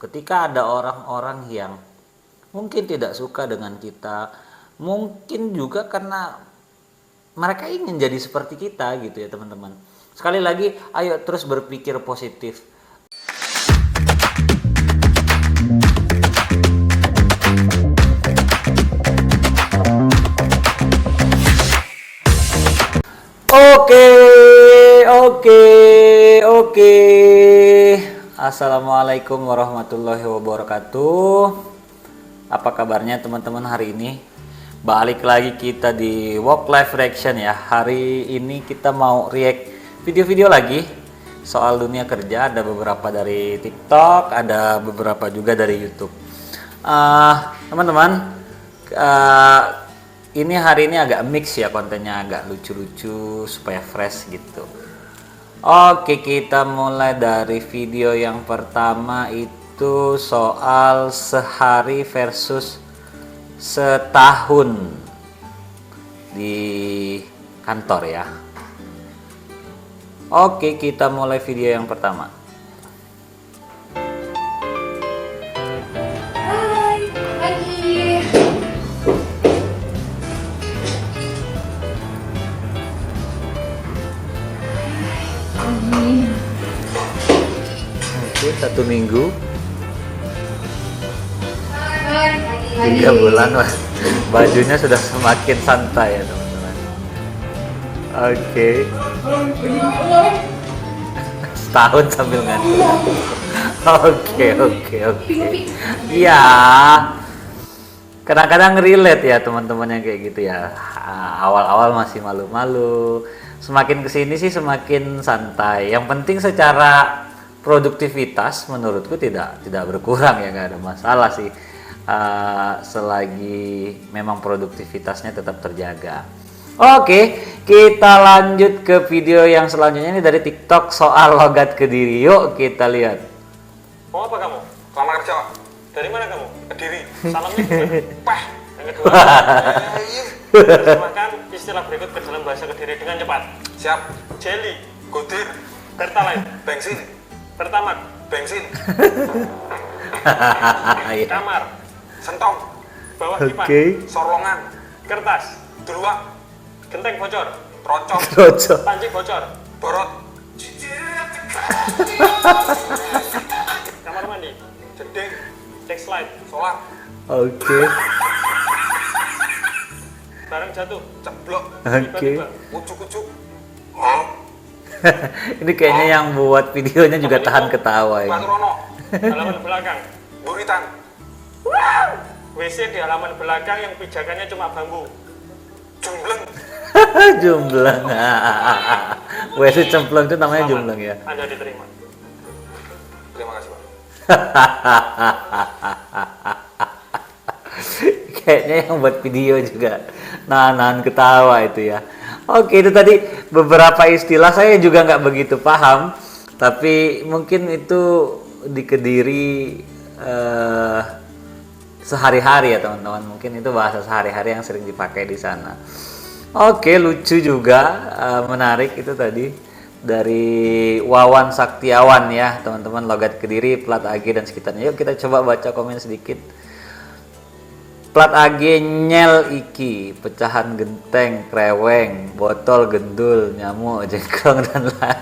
Ketika ada orang-orang yang mungkin tidak suka dengan kita, mungkin juga karena mereka ingin jadi seperti kita gitu ya teman-teman. Sekali lagi, ayo terus berpikir positif. Oke, oke, oke. Assalamualaikum warahmatullahi wabarakatuh. Apa kabarnya teman-teman hari ini? Balik lagi kita di Work Life Reaction ya. Hari ini kita mau react video-video lagi soal dunia kerja. Ada beberapa dari TikTok, ada beberapa juga dari YouTube. Teman-teman, ini hari ini agak mix ya, kontennya agak lucu-lucu supaya fresh gitu. Oke, kita mulai dari video yang pertama itu soal sehari versus setahun di kantor ya. Oke, kita mulai video yang pertama. Hai, pagi. Oke, 1 minggu, Hai, pagi. 3 bulan, Mas. Bajunya sudah semakin santai ya teman-teman. Oke, setahun sambil ngantuk. Oke. Iya, kadang-kadang relate ya teman-teman yang kayak gitu ya. Awal-awal masih malu-malu, semakin kesini sih semakin santai. Yang penting secara produktivitas menurutku tidak berkurang ya, nggak ada masalah sih. Selagi memang produktivitasnya tetap terjaga. Oke, kita lanjut ke video yang selanjutnya. Ini dari TikTok soal logat Kediri. Yuk kita lihat. Mau apa kamu? Lamar kerja. Dari mana kamu? Kediri. Salamnya gimana? Pah. Yang kedua. Terjemahkan istilah berikut ke dalam bahasa Kediri dengan cepat. Siap. Jelly. Godir. Pertalite. Bensin. Pertamak. Bensin. Kamar. Sentong. Bawah kipas. Oke. Sorlongan. Kertas. Duluak. Genteng bocor. Troncong. Cocok. Panci bocor. Borot. Kamar mandi. Jeding. Deck slide. Solar. Oke. Barang jatuh. Ceblok. Oke. Tiba-tiba. Ucuk-ucuk. Oh. Ini kayaknya yang buat videonya juga tahan ketawa ini. Baturono. Halaman belakang. Buritan. WC di halaman belakang yang pijakannya cuma bambu. Jumbleng. Jumbleng. WC cemplung itu namanya Selamat. jumbleng ya. Anda diterima. Terima kasih, Pak. Kayaknya yang buat video juga nahan ketawa itu ya. Oke, itu tadi beberapa istilah saya juga nggak begitu paham, tapi mungkin itu di Kediri sehari-hari ya teman-teman. Mungkin itu bahasa sehari-hari yang sering dipakai di sana. Oke, lucu juga, menarik itu tadi dari Wawan Saktiawan ya teman-teman, logat Kediri, plat AG dan sekitarnya. Yuk kita coba baca komen sedikit. Plat AG nyel iki, pecahan genteng, kreweng, botol gendul, nyamuk, jengkrong dan lain.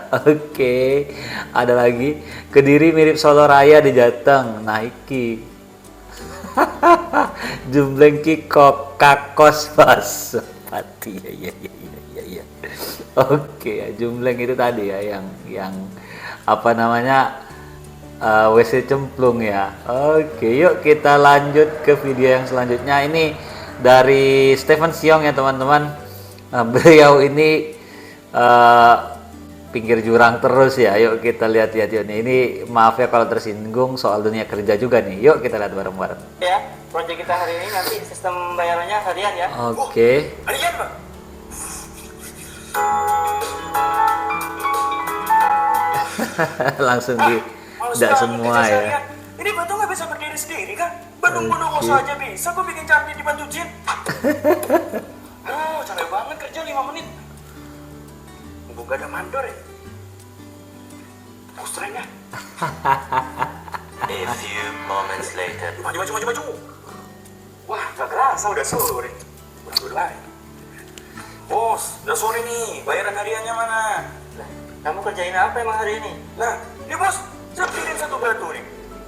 Oke, ada lagi. Kediri mirip Solo Raya di Jateng, nah iki. Jumbleng ki kakos pas pati ya. Oke, jumbleng itu tadi ya yang apa namanya? WC cemplung ya. Oke, yuk kita lanjut ke video yang selanjutnya. Ini dari Stephen Siong ya teman-teman. Beliau ini pinggir jurang terus ya. Yuk kita lihat ya. Ini maaf ya kalau tersinggung soal dunia kerja juga nih. Yuk kita lihat bareng-bareng. Ya, proyek kita hari ini nanti sistem bayarannya harian ya. Oke. Harian, Pak. Langsung tidak semua ya. Ini batu nggak bisa berdiri sendiri kan? Bandung-bandung Oke. aja bisa. Kok bikin cantik dibantu Jin? Oh, capek banget kerja 5 menit. Mumpung gak ada mandor ya. Pustranya. A few moments later. Maju. Wah, gak kerasa udah sore. Udah. Bos, udah sore nih. Bayaran hariannya mana? Lah, kamu kerjain apa emang hari ini? Nah, ini bos, saya pilih satu batu nih.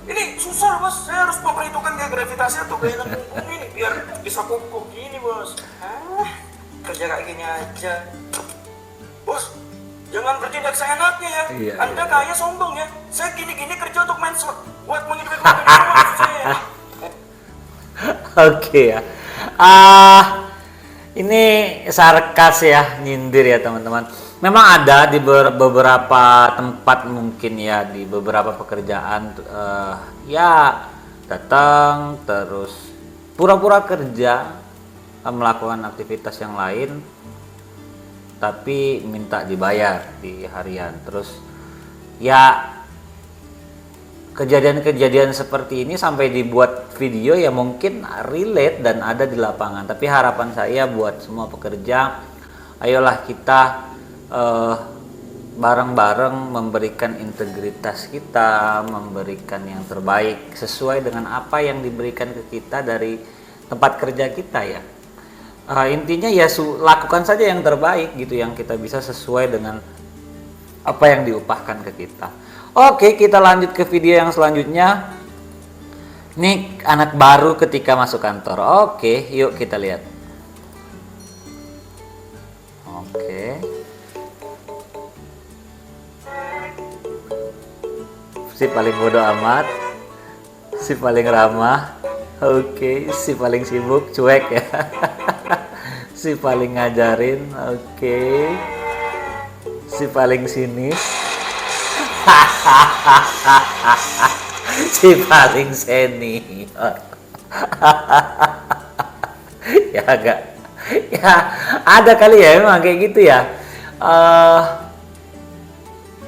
Ini susah bos, saya harus memperhitungkan gaya gravitasi atau gaya lengkung ini biar bisa kokoh gini bos. Kerja kayak gini aja. Bos, jangan bertindak seenaknya ya. Iya, Anda iya. kaya sombong ya. Saya gini-gini kerja untuk main slot buat menghidupi keluarga saya. Oke ya. Ini sarkas ya, nyindir ya teman-teman. Memang ada di beberapa tempat mungkin ya, di beberapa pekerjaan ya datang terus pura-pura kerja, melakukan aktivitas yang lain tapi minta dibayar di harian. Terus ya kejadian-kejadian seperti ini sampai dibuat video ya mungkin relate dan ada di lapangan. Tapi harapan saya buat semua pekerja, ayolah kita bareng-bareng memberikan integritas kita, memberikan yang terbaik sesuai dengan apa yang diberikan ke kita dari tempat kerja kita ya. Intinya ya lakukan saja yang terbaik gitu, yang kita bisa sesuai dengan apa yang diupahkan ke kita. Oke, kita lanjut ke video yang selanjutnya. Ini anak baru ketika masuk kantor. Oke, yuk kita lihat. Oke. Si paling bodoh amat, si paling ramah. Oke, si paling sibuk, cuek ya. Si paling ngajarin. Oke. Si paling sinis. Si paling senior. Ya enggak. Ya ada kali ya memang kayak gitu ya.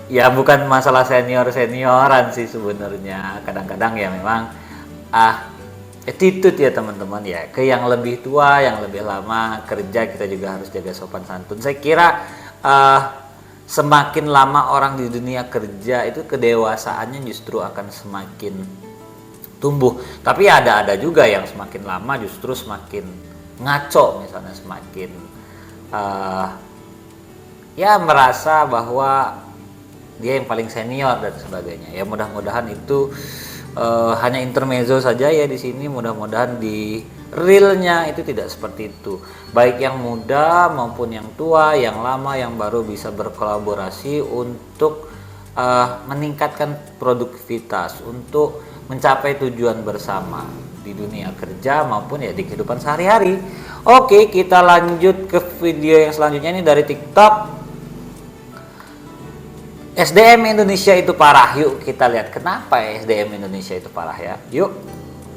Ya bukan masalah senioran sih sebenarnya. Kadang-kadang ya memang attitude ya teman-teman ya. Ke yang lebih tua, yang lebih lama kerja kita juga harus jaga sopan santun. Saya kira semakin lama orang di dunia kerja itu kedewasaannya justru akan semakin tumbuh. Tapi ada juga yang semakin lama justru semakin ngaco, misalnya semakin ya merasa bahwa dia yang paling senior dan sebagainya. Ya mudah-mudahan itu hanya intermezzo saja ya di sini. Mudah-mudahan di realnya itu tidak seperti itu. Baik yang muda maupun yang tua, yang lama, yang baru bisa berkolaborasi untuk meningkatkan produktivitas, untuk mencapai tujuan bersama di dunia kerja maupun ya di kehidupan sehari-hari. Oke, kita lanjut ke video yang selanjutnya. Ini dari TikTok. SDM Indonesia itu parah. Yuk kita lihat kenapa ya SDM Indonesia itu parah ya. Yuk.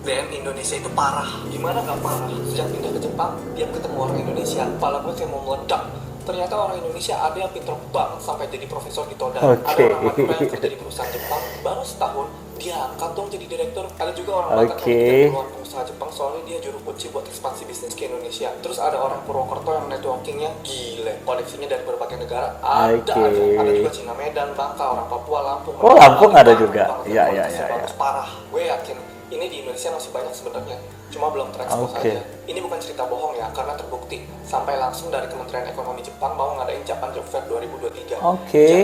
SDM Indonesia itu parah. Gimana gak parah? Sejak pindah ke Jepang, dia ketemu orang Indonesia, kepala gue kayak mau meledak. Ternyata orang Indonesia ada yang pintar banget sampai jadi profesor di Todan. Ada orang Madura yang kerja di perusahaan Jepang, baru setahun dia angkat dong jadi direktur. Ada juga orang Batak yang kerja keluar pengusaha Jepang soalnya dia juru kunci buat ekspansi bisnis ke Indonesia. Terus ada orang Purwokerto yang networkingnya gile, koneksinya dari berbagai negara. Ada juga Cina, Medan, Bangka, orang Papua, Lampung. Oh, Lampung ada juga. Iya. Bagus parah. Gue yakin ini di Indonesia masih banyak sebenarnya, cuma belum terekspos aja. Ini bukan cerita bohong ya, karena terbukti sampai langsung dari Kementerian Ekonomi Jepang mau ngadain Japan Job Fair 2023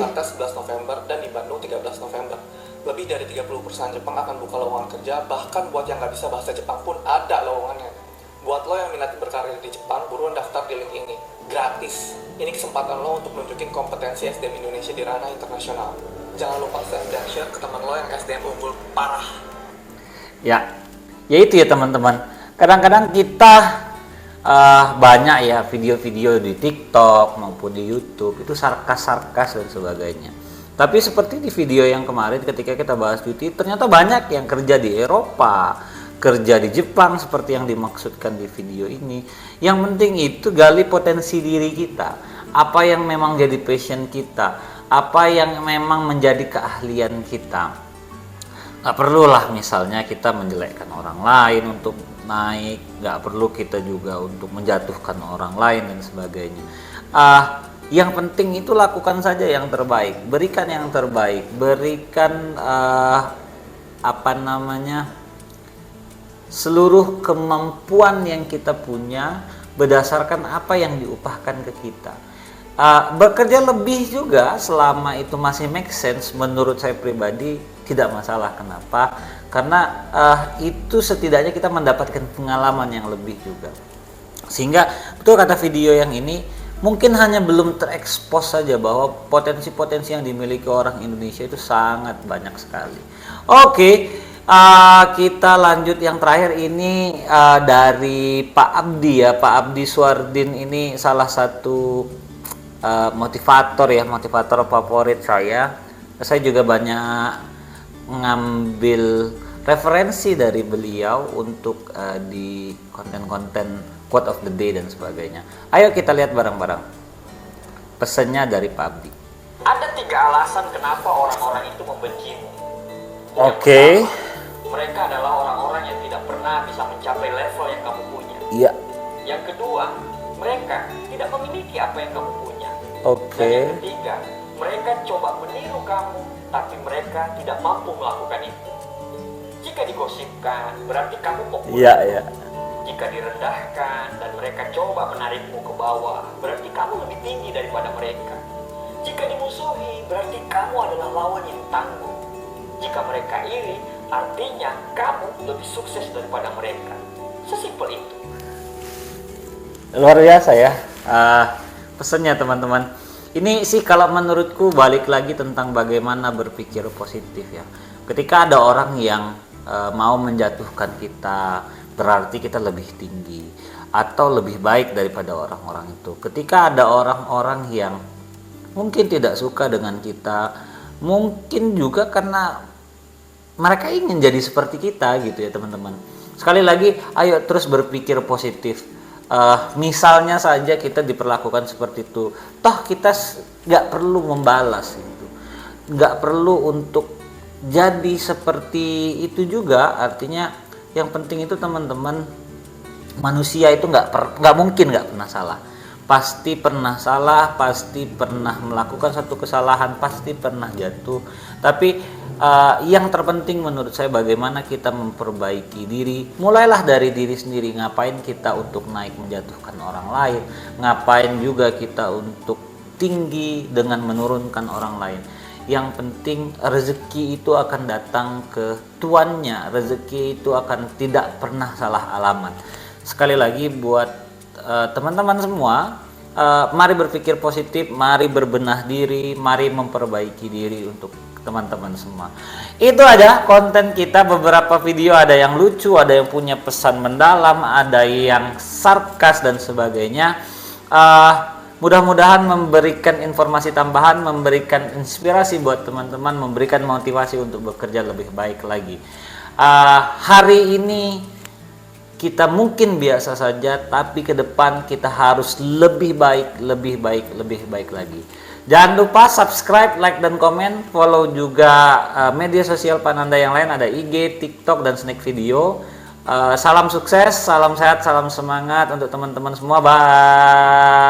Jakarta 11 November dan di Bandung 13 November. Lebih dari 30 perusahaan Jepang akan buka lowongan kerja, bahkan buat yang nggak bisa bahasa Jepang pun ada lowongannya. Buat lo yang minat berkarir di Jepang, buruan daftar di link ini, gratis. Ini kesempatan lo untuk nunjukin kompetensi SDM Indonesia di ranah internasional. Jangan lupa save dan share ke teman lo yang SDM unggul parah. Ya itu ya teman-teman. Kadang-kadang kita banyak ya video-video di TikTok maupun di YouTube itu sarkas dan sebagainya. Tapi seperti di video yang kemarin ketika kita bahas cuti, ternyata banyak yang kerja di Eropa, kerja di Jepang seperti yang dimaksudkan di video ini. Yang penting itu gali potensi diri kita, apa yang memang jadi passion kita, apa yang memang menjadi keahlian kita. Gak perlulah misalnya kita menjelekkan orang lain untuk naik, gak perlu kita juga untuk menjatuhkan orang lain dan sebagainya. Yang penting itu lakukan saja yang terbaik, berikan yang terbaik, berikan seluruh kemampuan yang kita punya berdasarkan apa yang diupahkan ke kita. Bekerja lebih juga selama itu masih make sense, menurut saya pribadi tidak masalah. Kenapa? Karena itu setidaknya kita mendapatkan pengalaman yang lebih juga. Sehingga betul kata video yang ini, mungkin hanya belum terekspos saja bahwa potensi-potensi yang dimiliki orang Indonesia itu sangat banyak sekali. Oke, kita lanjut yang terakhir ini dari Pak Abdi ya. Pak Abdi Suardin ini salah satu motivator favorit saya. Saya juga banyak mengambil referensi dari beliau untuk di konten-konten quote of the day dan sebagainya. Ayo kita lihat bareng-bareng pesannya dari Pak Abdi. Ada 3 alasan kenapa orang-orang itu membencimu. Oke. Mereka adalah orang-orang yang tidak pernah bisa mencapai level yang kamu punya. Iya. Yang kedua, mereka tidak memiliki apa yang kamu punya. Oke. Dan yang ketiga, mereka coba meniru kamu, tapi mereka tidak mampu melakukan itu. Jika digosipkan, berarti kamu populer. Iya, iya. Jika direndahkan dan mereka coba menarikmu ke bawah, berarti kamu lebih tinggi daripada mereka. Jika dimusuhi, berarti kamu adalah lawan yang tangguh. Jika mereka iri, artinya kamu lebih sukses daripada mereka. Sesimpel itu. Luar biasa ya pesannya teman-teman. Ini sih kalau menurutku balik lagi tentang bagaimana berpikir positif ya. Ketika ada orang yang mau menjatuhkan kita, berarti kita lebih tinggi atau lebih baik daripada orang-orang itu. Ketika ada orang-orang yang mungkin tidak suka dengan kita, mungkin juga karena mereka ingin jadi seperti kita gitu ya teman-teman. Sekali lagi, ayo terus berpikir positif. Misalnya saja kita diperlakukan seperti itu, toh kita nggak perlu membalas itu, nggak perlu untuk jadi seperti itu juga. Artinya yang penting itu teman-teman, manusia itu nggak mungkin nggak pernah salah. Pasti pernah salah, pasti pernah melakukan satu kesalahan, pasti pernah jatuh. Tapi yang terpenting menurut saya bagaimana kita memperbaiki diri. Mulailah dari diri sendiri. Ngapain kita untuk naik menjatuhkan orang lain? Ngapain juga kita untuk tinggi dengan menurunkan orang lain? Yang penting rezeki itu akan datang ke tuannya. Rezeki itu akan tidak pernah salah alamat. Sekali lagi buat teman-teman semua, mari berpikir positif, mari berbenah diri, mari memperbaiki diri untuk teman-teman semua. Itu aja konten kita. Beberapa video ada yang lucu, ada yang punya pesan mendalam, ada yang sarkas dan sebagainya. Mudah-mudahan memberikan informasi tambahan, memberikan inspirasi buat teman-teman, memberikan motivasi untuk bekerja lebih baik lagi. Hari ini kita mungkin biasa saja, tapi ke depan kita harus lebih baik lagi. Jangan lupa subscribe, like, dan komen. Follow juga media sosial Pananda yang lain, ada IG, TikTok, dan Snack Video. Salam sukses, salam sehat, salam semangat untuk teman-teman semua. Bye.